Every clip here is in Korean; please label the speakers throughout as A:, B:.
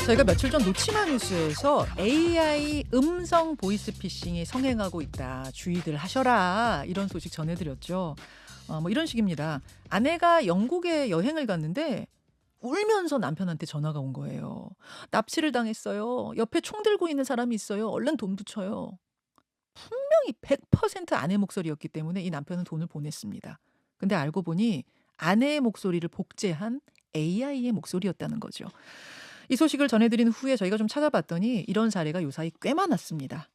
A: 저희가 며칠 전 노치마 뉴스에서 AI 음성 보이스피싱이 성행하고 있다. 주의들 하셔라. 이런 소식 전해드렸죠. 뭐 이런 식입니다. 아내가 영국에 여행을 갔는데 울면서 남편한테 전화가 온 거예요. 납치를 당했어요. 옆에 총 들고 있는 사람이 있어요. 얼른 돈 붙여요. 분명히 100% 아내 목소리였기 때문에 이 남편은 돈을 보냈습니다. 근데 알고 보니 아내의 목소리를 복제한 AI의 목소리였다는 거죠. 이 소식을 전해드린 후에 저희가 좀 찾아봤더니 이런 사례가 요사이 꽤 많았습니다.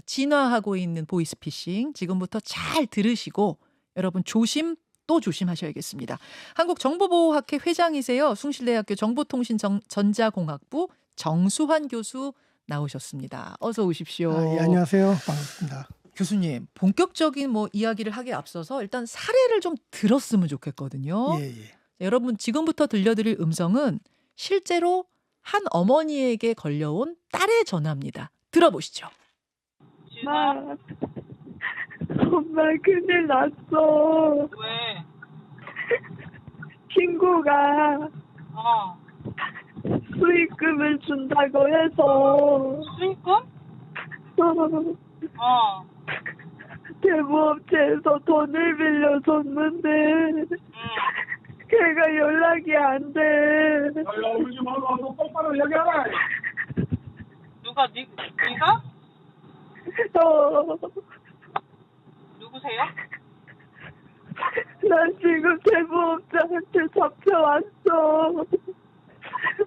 A: 진화하고 있는 보이스피싱 지금부터 잘 들으시고 여러분 조심 또 조심하셔야겠습니다. 한국정보보호학회 회장이세요. 숭실대학교 정보통신전자공학부 정수환 교수 나오셨습니다. 어서 오십시오.
B: 예, 안녕하세요. 반갑습니다.
A: 교수님, 본격적인 뭐 이야기를 하기에 앞서서 일단 사례를 좀 들었으면 좋겠거든요.
B: 예, 예.
A: 여러분 지금부터 들려드릴 음성은 실제로 한 어머니에게 걸려온 딸의 전화입니다. 들어보시죠.
C: 엄마 큰일 났어.
D: 왜?
C: 친구가 수익금을 준다고 해서
D: 수익금?
C: 대부업체에서 돈을 빌려줬는데 걔가 연락이 안 돼.
E: 야, 울지 말고 너 똑바로 얘기하라.
D: 누가 네가? 누구세요?
C: 난 지금 대부업자한테 잡혀왔어.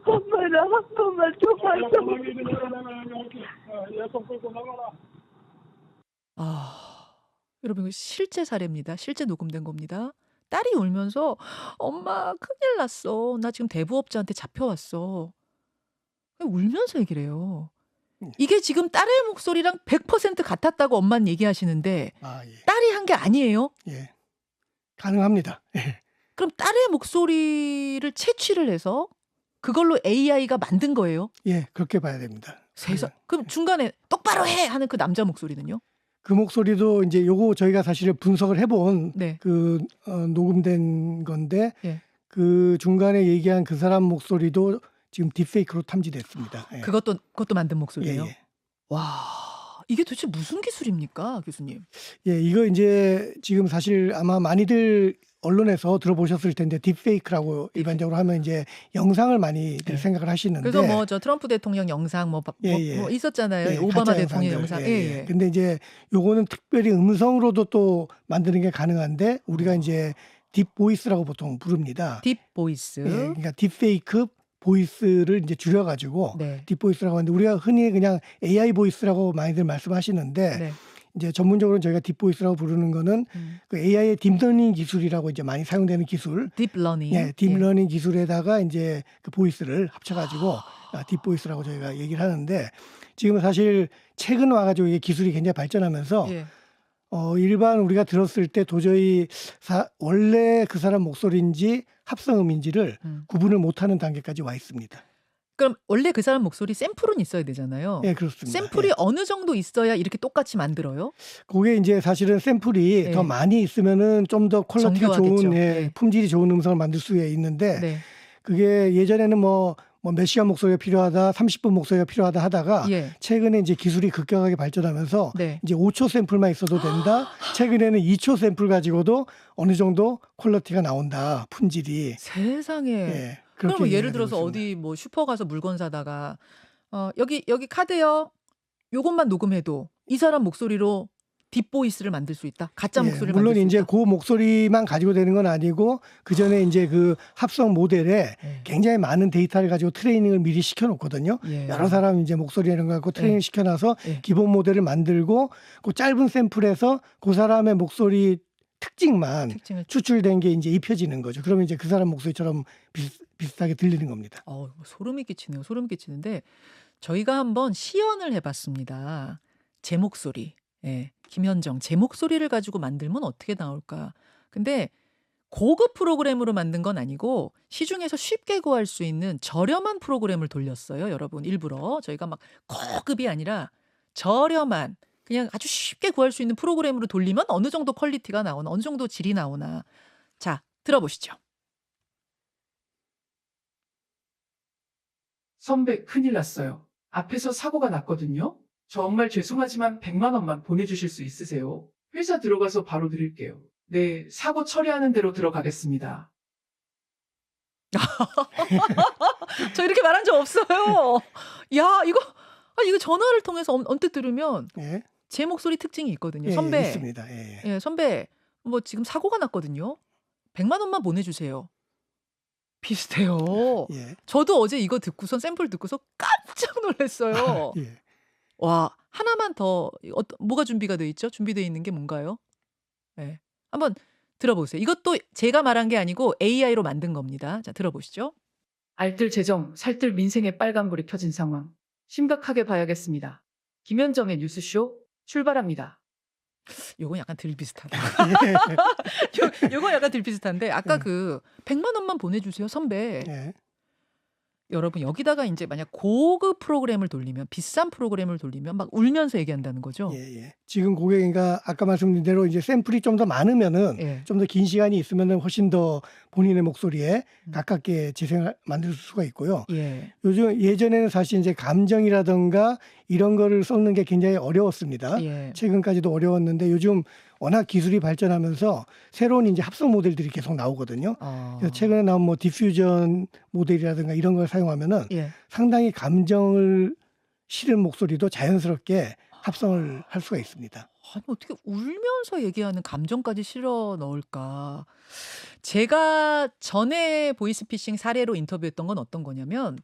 C: 엄마를 한 번만 줘봐줘.
E: 얘손 끌고 나가라.
A: 여러분 이거 실제 사례입니다. 실제 녹음된 겁니다. 딸이 울면서 엄마 큰일 났어. 나 지금 대부업자한테 잡혀왔어. 울면서 얘기를 해요. 이게 지금 딸의 목소리랑 100% 같았다고 엄마는 얘기하시는데
B: 예.
A: 딸이 한 게 아니에요?
B: 예. 가능합니다. 예.
A: 그럼 딸의 목소리를 채취를 해서 그걸로 AI가 만든 거예요?
B: 예, 그렇게 봐야 됩니다.
A: 세상. 그럼 중간에 똑바로 해 하는 그 남자 목소리는요?
B: 그 목소리도 이제 요거 저희가 사실 분석을 해본
A: 네.
B: 녹음된 건데
A: 예.
B: 그 중간에 얘기한 그 사람 목소리도 지금 딥페이크로 탐지됐습니다. 예.
A: 그것도 만든 목소리예요?
B: 예, 예.
A: 와, 이게 도대체 무슨 기술입니까, 교수님?
B: 예, 이거 이제 지금 사실 아마 많이들 언론에서 들어보셨을 텐데 딥페이크라고 일반적으로 하면 이제 영상을 많이들 생각을 하시는데
A: 그래서 뭐 저 트럼프 대통령 영상 뭐 있었잖아요.
B: 예,
A: 오바마
B: 가짜
A: 대통령
B: 영상들.
A: 영상.
B: 예. 근데 이제 요거는 특별히 음성으로도 또 만드는 게 가능한데 우리가 이제 딥보이스라고 보통 부릅니다.
A: 딥보이스.
B: 예, 그러니까 딥페이크 보이스를 이제 줄여가지고
A: 네.
B: 딥보이스라고 하는데 우리가 흔히 그냥 AI 보이스라고 많이들 말씀하시는데
A: 네.
B: 이제 전문적으로 저희가 딥보이스라고 부르는 거는 그 AI의 딥러닝 기술이라고 이제 많이 사용되는 기술.
A: 딥러닝.
B: 예, 딥러닝 기술에다가 이제 그 보이스를 합쳐가지고 딥보이스라고 저희가 얘기를 하는데 지금 사실 최근 와가지고 이게 기술이 굉장히 발전하면서
A: 예.
B: 일반 우리가 들었을 때 도저히 원래 그 사람 목소리인지 합성음인지를 구분을 못하는 단계까지 와 있습니다.
A: 그럼 원래 그 사람 목소리 샘플은 있어야 되잖아요.
B: 예, 그렇습니다.
A: 샘플이
B: 예.
A: 어느 정도 있어야 이렇게 똑같이 만들어요?
B: 그게 이제 사실은 샘플이
A: 예.
B: 더 많이 있으면은 좀 더 퀄리티가
A: 정교하겠죠.
B: 좋은
A: 예.
B: 품질이 좋은 음성을 만들 수 있는데
A: 네.
B: 그게 예전에는 뭐 몇 시간 목소리가 필요하다, 30분 목소리가 필요하다 하다가
A: 예.
B: 최근에 이제 기술이 급격하게 발전하면서
A: 네.
B: 이제 5초 샘플만 있어도 된다. 최근에는 2초 샘플 가지고도 어느 정도 퀄리티가 나온다. 품질이.
A: 세상에.
B: 예.
A: 그럼
B: 그렇게
A: 예를
B: 얘기가
A: 들어서
B: 되고
A: 어디
B: 있습니다.
A: 뭐 슈퍼 가서 물건 사다가 여기 카드요. 요것만 녹음해도 이 사람 목소리로 딥보이스를 만들 수 있다. 가짜
B: 예,
A: 목소리를
B: 물론
A: 만들 수
B: 이제
A: 있다.
B: 그 목소리만 가지고 되는 건 아니고 그 전에 이제 그 합성 모델에
A: 예.
B: 굉장히 많은 데이터를 가지고 트레이닝을 미리 시켜놓거든요.
A: 예.
B: 여러 사람 이제 목소리 이런 거 갖고 트레이닝 시켜놔서
A: 예.
B: 기본 모델을 만들고 그 짧은 샘플에서 그 사람의 목소리 특징만
A: 특징을
B: 추출된 게 이제 입혀지는 거죠. 그러면 이제 그 사람 목소리처럼 비슷하게 들리는 겁니다.
A: 소름이 끼치네요. 소름이 끼치는데 저희가 한번 시연을 해봤습니다. 제 목소리. 예. 김현정 제 목소리를 가지고 만들면 어떻게 나올까? 근데 고급 프로그램으로 만든 건 아니고 시중에서 쉽게 구할 수 있는 저렴한 프로그램을 돌렸어요. 여러분 일부러 저희가 막 고급이 아니라 저렴한 그냥 아주 쉽게 구할 수 있는 프로그램으로 돌리면 어느 정도 퀄리티가 나오나 어느 정도 질이 나오나. 자 들어보시죠.
F: 선배, 큰일 났어요. 앞에서 사고가 났거든요. 정말 죄송하지만 100만 원만 보내주실 수 있으세요? 회사 들어가서 바로 드릴게요. 네, 사고 처리하는 대로 들어가겠습니다.
A: 저 이렇게 말한 적 없어요. 야, 이거 전화를 통해서 언뜻 들으면
B: 예.
A: 제 목소리 특징이 있거든요.
B: 예,
A: 선배.
B: 있습니다. 예.
A: 예, 선배. 뭐 지금 사고가 났거든요. 100만 원만 보내주세요. 비슷해요.
B: 예.
A: 저도 어제 이거 듣고선 샘플 듣고서 깜짝 놀랐어요.
B: 예.
A: 와, 하나만 더 뭐가 준비가 돼 있죠? 준비되어 있는 게 뭔가요? 예. 한번 들어보세요. 이것도 제가 말한 게 아니고 AI로 만든 겁니다. 자, 들어보시죠.
F: 알뜰 재정, 살뜰 민생의 빨간불이 켜진 상황. 심각하게 봐야겠습니다. 김현정의 뉴스쇼 출발합니다.
A: 요건 약간 들 비슷하다.
B: 예.
A: 요건 약간 들 비슷한데 아까
B: 예.
A: 그 100만 원만 보내주세요, 선배.
B: 예.
A: 여러분 여기다가 이제 만약 고급 프로그램을 돌리면 비싼 프로그램을 돌리면 막 울면서 얘기한다는 거죠.
B: 예, 예. 지금 고객님과 아까 말씀드린 대로 이제 샘플이 좀 더 많으면은
A: 예.
B: 좀 더 긴 시간이 있으면은 훨씬 더 본인의 목소리에
A: 음.
B: 가깝게 재생을 만들 수가 있고요.
A: 예.
B: 요즘 예전에는 사실 이제 감정이라든가 이런 거를 섞는 게 굉장히 어려웠습니다.
A: 예.
B: 최근까지도 어려웠는데 요즘 워낙 기술이 발전하면서 새로운 이제 합성 모델들이 계속 나오거든요. 그래서 최근에 나온 뭐 디퓨전 모델이라든가 이런 걸 사용하면은
A: 예.
B: 상당히 감정을 실은 목소리도 자연스럽게 합성을 할 수가 있습니다.
A: 아니 어떻게 울면서 얘기하는 감정까지 실어 넣을까? 제가 전에 보이스피싱 사례로 인터뷰했던 건 어떤 거냐면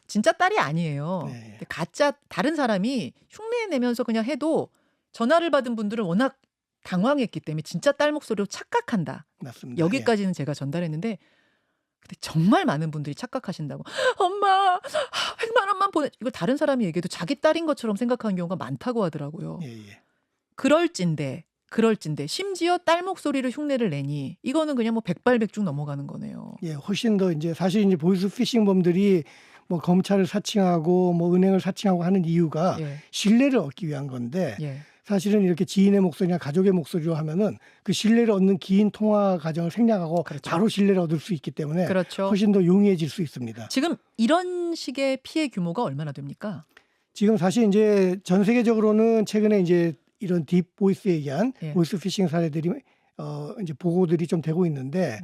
A: 진짜 딸이 아니에요.
B: 네.
A: 근데 가짜 다른 사람이 흉내 내면서 그냥 해도 전화를 받은 분들은 워낙 당황했기 때문에 진짜 딸 목소리로 착각한다.
B: 맞습니다.
A: 여기까지는 제가 전달했는데 근데 정말 많은 분들이 착각하신다고. 엄마 100만 원만 보내. 이걸 다른 사람이 얘기해도 자기 딸인 것처럼 생각하는 경우가 많다고 하더라고요.
B: 예, 예.
A: 그럴진데 심지어 딸 목소리로 흉내를 내니 이거는 그냥 뭐 백발백중 넘어가는 거네요.
B: 예, 훨씬 더 이제 사실 이제 보이스피싱범들이 뭐 검찰을 사칭하고 뭐 은행을 사칭하고 하는 이유가
A: 예.
B: 신뢰를 얻기 위한 건데
A: 예.
B: 사실은 이렇게 지인의 목소리나 가족의 목소리로 하면은 그 신뢰를 얻는 긴 통화 과정을 생략하고
A: 그렇죠.
B: 바로 신뢰를 얻을 수 있기 때문에
A: 그렇죠.
B: 훨씬 더 용이해질 수 있습니다.
A: 지금 이런 식의 피해 규모가 얼마나 됩니까?
B: 지금 사실 이제 전 세계적으로는 최근에 이제 이런 딥 보이스에 의한
A: 예.
B: 보이스 피싱 사례들이 이제 보고들이 좀 되고 있는데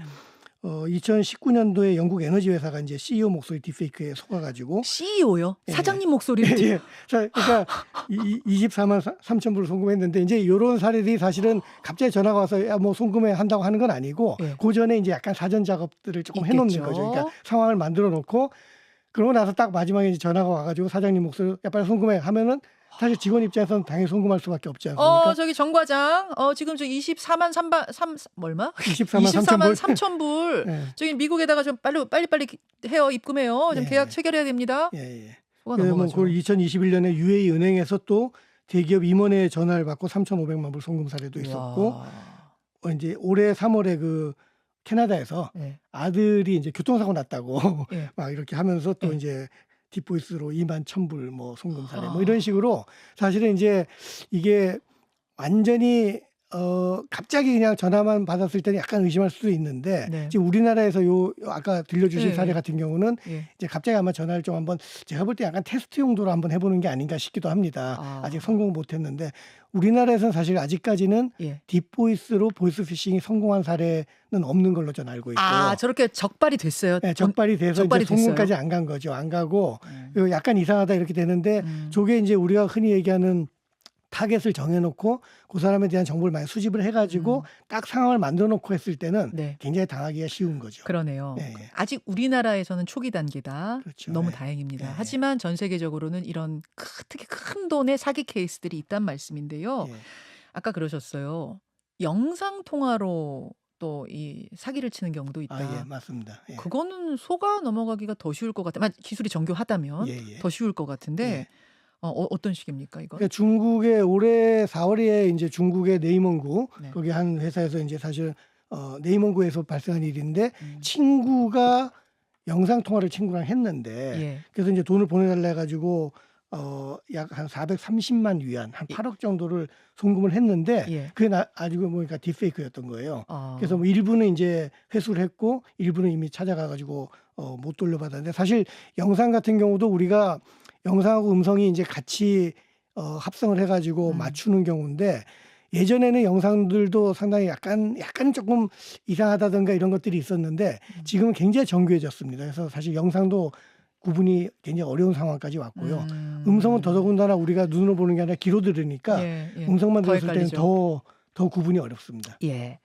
B: 2019년도에 영국 에너지 회사가 이제 CEO 목소리 딥페이크에 속아가지고
A: CEO요?
B: 예.
A: 사장님 목소리로
B: 예. 자, 그러니까 24만 3천 불을 송금했는데 이제 이런 사례들이 사실은 갑자기 전화가 와서 야, 뭐 송금해 한다고 하는 건 아니고
A: 예.
B: 그 전에 이제 약간 사전 작업들을 조금 해놓는
A: 있겠죠.
B: 거죠. 그러니까 상황을 만들어 놓고 그러고 나서 딱 마지막에 이제 전화가 와가지고 사장님 목소리 야 빨리 송금해 하면은 사실 직원 입장에서는 당연히 송금할 수밖에 없지 않습니까?
A: 저기 정 과장, 지금 저 24만 3 얼마?
B: 24만 3천
A: 24만
B: 불.
A: 3천 불.
B: 예.
A: 저기 미국에다가 좀 빨리 해요. 입금해요. 좀
B: 예.
A: 계약 체결해야 됩니다.
B: 예, 예.
A: 뭐가
B: 뭐
A: 넘어가죠.
B: 그걸 2021년에 UAE 은행에서 또 대기업 임원의 전화를 받고 3,500만 불 송금 사례도 있었고
A: 와.
B: 이제 올해 3월에 그 캐나다에서
A: 예.
B: 아들이 이제 교통사고 났다고
A: 예.
B: 막 이렇게 하면서 또
A: 예.
B: 이제 딥보이스로 2만 1,000불 뭐 송금 사례 뭐 이런 식으로 사실은 이제 이게 완전히 갑자기 그냥 전화만 받았을 때는 약간 의심할 수도 있는데
A: 네.
B: 지금 우리나라에서 요 아까 들려주신
A: 예.
B: 사례 같은 경우는
A: 예.
B: 이제 갑자기 아마 전화를 좀 한번 제가 볼 때 약간 테스트 용도로 한번 해보는 게 아닌가 싶기도 합니다. 아직 성공 못했는데 우리나라에서는 사실 아직까지는
A: 예.
B: 딥보이스로 보이스피싱이 성공한 사례는 없는 걸로 저는 알고 있고
A: 저렇게 적발이 됐어요.
B: 네, 적발이 돼서
A: 적발이
B: 이제 송금까지 안 간 거죠. 안 가고
A: 음.
B: 그리고 약간 이상하다 이렇게 되는데 저게 이제 우리가 흔히 얘기하는 타겟을 정해놓고 그 사람에 대한 정보를 많이 수집을 해가지고 딱 상황을 만들어놓고 했을 때는
A: 네.
B: 굉장히 당하기가 쉬운 거죠.
A: 그러네요.
B: 예, 예.
A: 아직 우리나라에서는 초기 단계다.
B: 그렇죠.
A: 너무
B: 예.
A: 다행입니다.
B: 예.
A: 하지만 전 세계적으로는 이런 특히 큰 돈의 사기 케이스들이 있단 말씀인데요.
B: 예.
A: 아까 그러셨어요. 영상 통화로 또 이 사기를 치는 경우도 있다.
B: 예, 맞습니다. 예.
A: 그거는 속아 넘어가기가 더 쉬울 것 같아요. 기술이 정교하다면
B: 예, 예.
A: 더 쉬울 것 같은데
B: 예.
A: 어떤 식입니까 이거?
B: 그러니까 중국의 올해 4월에 이제 중국의 네이먼구
A: 네.
B: 거기 한 회사에서 이제 사실 네이먼구에서 발생한 일인데
A: 음.
B: 친구가 영상 통화를 친구랑 했는데
A: 예.
B: 그래서 이제 돈을 보내달라 해가지고 약 한 430만 위안, 한 8억 정도를 송금을 했는데
A: 예.
B: 그게 알고 보니까 딥페이크였던 거예요.
A: 어.
B: 그래서 뭐 일부는 이제 회수를 했고 일부는 이미 찾아가 가지고 못 돌려받았는데 사실 영상 같은 경우도 우리가 영상하고 음성이 이제 같이 합성을 해 가지고 맞추는 경우인데 예전에는 영상들도 상당히 약간 조금 이상하다든가 이런 것들이 있었는데 지금은 굉장히 정교해졌습니다. 그래서 사실 영상도 구분이 굉장히 어려운 상황까지 왔고요. 음성은 더더군다나 우리가 눈으로 보는 게 아니라 귀로 들으니까
A: 예, 예.
B: 음성만
A: 더
B: 들었을 때는
A: 헷갈리죠.
B: 더 구분이 어렵습니다.
A: 예.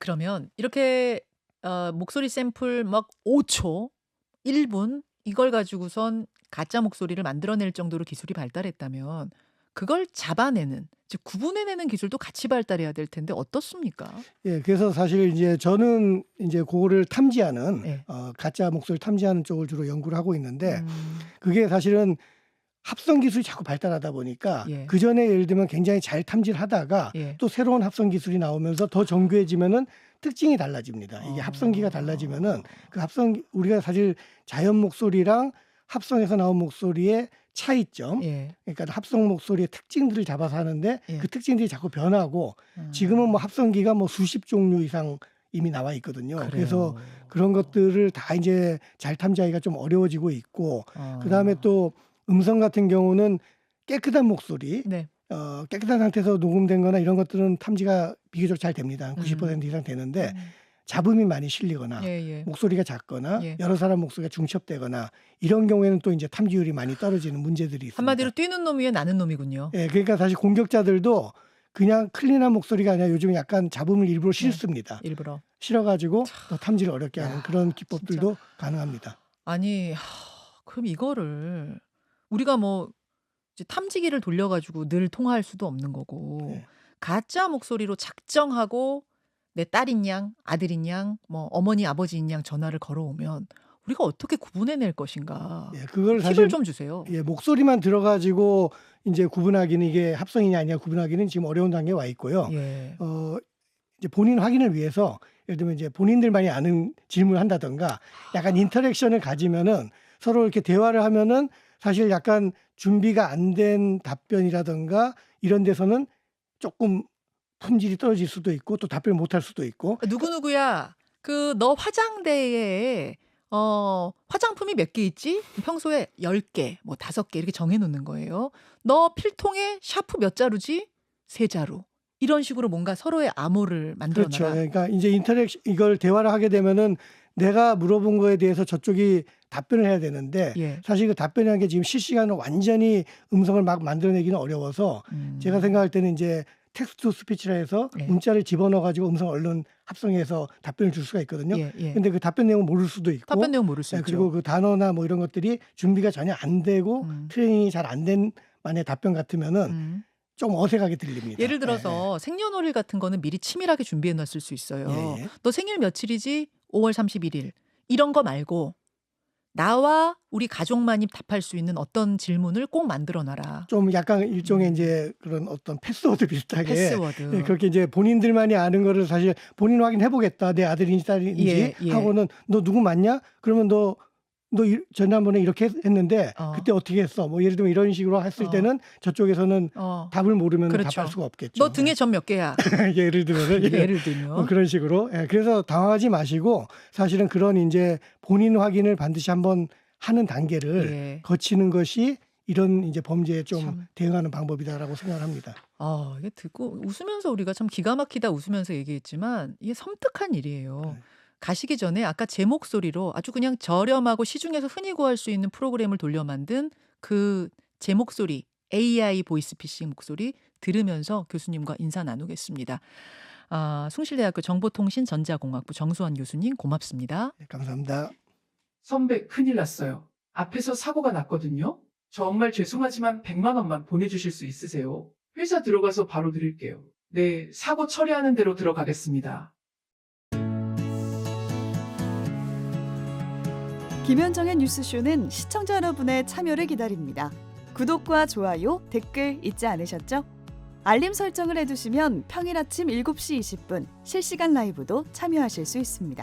A: 그러면 이렇게 목소리 샘플 막 5초, 1분 이걸 가지고선 가짜 목소리를 만들어낼 정도로 기술이 발달했다면 그걸 잡아내는, 즉 구분해내는 기술도 같이 발달해야 될 텐데 어떻습니까?
B: 예, 그래서 사실 이제 저는 이제 그거를 탐지하는
A: 예.
B: 가짜 목소리 탐지하는 쪽을 주로 연구를 하고 있는데
A: 음,
B: 그게 사실은 합성 기술이 자꾸 발달하다 보니까
A: 예.
B: 그 전에 예를 들면 굉장히 잘 탐지를 하다가
A: 예.
B: 또 새로운 합성 기술이 나오면서 더 정교해지면은 특징이 달라집니다. 이게 합성기가
A: 어.
B: 달라지면은 그 합성 우리가 사실 자연 목소리랑 합성해서 나온 목소리의 차이점,
A: 예.
B: 그러니까 합성 목소리의 특징들을 잡아서 하는데
A: 예.
B: 그 특징들이 자꾸 변하고 지금은 뭐 합성기가 뭐 수십 종류 이상 이미 나와 있거든요. 그래서
A: 그래요.
B: 그런 것들을 다 이제 잘 탐지하기가 좀 어려워지고 있고
A: 어.
B: 그다음에 또 음성 같은 경우는 깨끗한 목소리,
A: 네.
B: 깨끗한 상태에서 녹음된 거나 이런 것들은 탐지가 비교적 잘 됩니다. 한 90% 이상 되는데 잡음이 많이 실리거나
A: 예, 예.
B: 목소리가 작거나
A: 예.
B: 여러 사람 목소리가 중첩되거나 이런 경우에는 또 이제 탐지율이 많이 떨어지는 문제들이 있습니다.
A: 한마디로 뛰는 놈 위에 나는 놈이군요.
B: 예, 그러니까 사실 공격자들도 그냥 클린한 목소리가 아니라 요즘 약간 잡음을 일부러 실습니다.
A: 일부러.
B: 실어가지고 더 탐지를 어렵게 하는
A: 야,
B: 그런 기법들도 가능합니다.
A: 아니, 그럼 이거를 우리가 뭐 이제 탐지기를 돌려가지고 늘 통화할 수도 없는 거고
B: 네.
A: 가짜 목소리로 작정하고 내 딸인 양, 아들인 양, 뭐 어머니, 아버지인 양 전화를 걸어오면 우리가 어떻게 구분해낼 것인가?
B: 예, 그걸
A: 팁을
B: 사실
A: 좀 주세요.
B: 예, 목소리만 들어가지고 이제 구분하기는 이게 합성이냐 아니냐 구분하기는 지금 어려운 단계에 와 있고요.
A: 예.
B: 이제 본인 확인을 위해서 예를 들면 이제 본인들만이 아는 질문을 한다던가 약간 인터랙션을 가지면은 서로 이렇게 대화를 하면은 사실 약간 준비가 안 된 답변이라던가 이런 데서는 조금 품질이 떨어질 수도 있고 또 답변을 못할 수도 있고
A: 누구누구야, 그 너 화장대에 화장품이 몇 개 있지? 평소에 10개, 뭐 5개 이렇게 정해놓는 거예요. 너 필통에 샤프 몇 자루지? 3자루. 이런 식으로 뭔가 서로의 암호를 만들어놔라.
B: 그렇죠. 그러니까 이제 인터랙션 이걸 대화를 하게 되면은 내가 물어본 거에 대해서 저쪽이 답변을 해야 되는데
A: 예.
B: 사실 그 답변이라는 게 지금 실시간으로 완전히 음성을 막 만들어내기는 어려워서 제가 생각할 때는 이제 텍스트 투 스피치라 해서
A: 예.
B: 문자를 집어넣어 가지고 음성 얼른 합성해서 답변을 줄 수가 있거든요.
A: 예, 예.
B: 근데 그 답변 내용을 모를 수도 있고
A: 답변 내용 모를 수
B: 예,
A: 있죠.
B: 그리고 그 단어나 뭐 이런 것들이 준비가 전혀 안 되고 트레이닝이 잘 안 된 만의 답변 같으면은 좀 어색하게 들립니다.
A: 예를 들어서 생년월일 같은 거는 미리 치밀하게 준비해 놨을 수 있어요.
B: 예, 예.
A: 너 생일 며칠이지? 5월 31일. 이런 거 말고 나와 우리 가족만이 답할 수 있는 어떤 질문을 꼭 만들어 놔라.
B: 좀 약간 일종의 이제 그런 어떤 패스워드 비슷하게
A: 패스워드.
B: 예, 그렇게 이제 본인들만이 아는 거를 사실 본인 확인해 보겠다. 내 아들인지 딸인지
A: 예, 예.
B: 하고는 너 누구 맞냐? 그러면 너 지난번에 이렇게 했는데 그때 어떻게 했어? 뭐 예를 들면 이런 식으로 했을 때는 저쪽에서는 답을 모르면
A: 그렇죠.
B: 답할 수가 없겠죠.
A: 너 등에 점 몇 개야?
B: 예를 들면
A: 예를 들면.
B: 그런 식으로. 예, 그래서 당황하지 마시고 사실은 그런 이제 본인 확인을 반드시 한번 하는 단계를
A: 예.
B: 거치는 것이 이런 이제 범죄에 좀
A: 참.
B: 대응하는 방법이다라고 생각을 합니다.
A: 이게 듣고 웃으면서 우리가 참 기가 막히다 웃으면서 얘기했지만 이게 섬뜩한 일이에요.
B: 네.
A: 가시기 전에 아까 제 목소리로 아주 그냥 저렴하고 시중에서 흔히 구할 수 있는 프로그램을 돌려 만든 그 제 목소리 AI 보이스피싱 목소리 들으면서 교수님과 인사 나누겠습니다. 숭실대학교 정보통신전자공학부 정수환 교수님 고맙습니다.
B: 네, 감사합니다.
F: 선배 큰일 났어요. 앞에서 사고가 났거든요. 정말 죄송하지만 100만 원만 보내주실 수 있으세요? 회사 들어가서 바로 드릴게요. 네, 사고 처리하는 대로 들어가겠습니다.
G: 김현정의 뉴스쇼는 시청자 여러분의 참여를 기다립니다. 구독과 좋아요, 댓글 잊지 않으셨죠? 알림 설정을 해두시면 평일 아침 7시 20분 실시간 라이브도 참여하실 수 있습니다.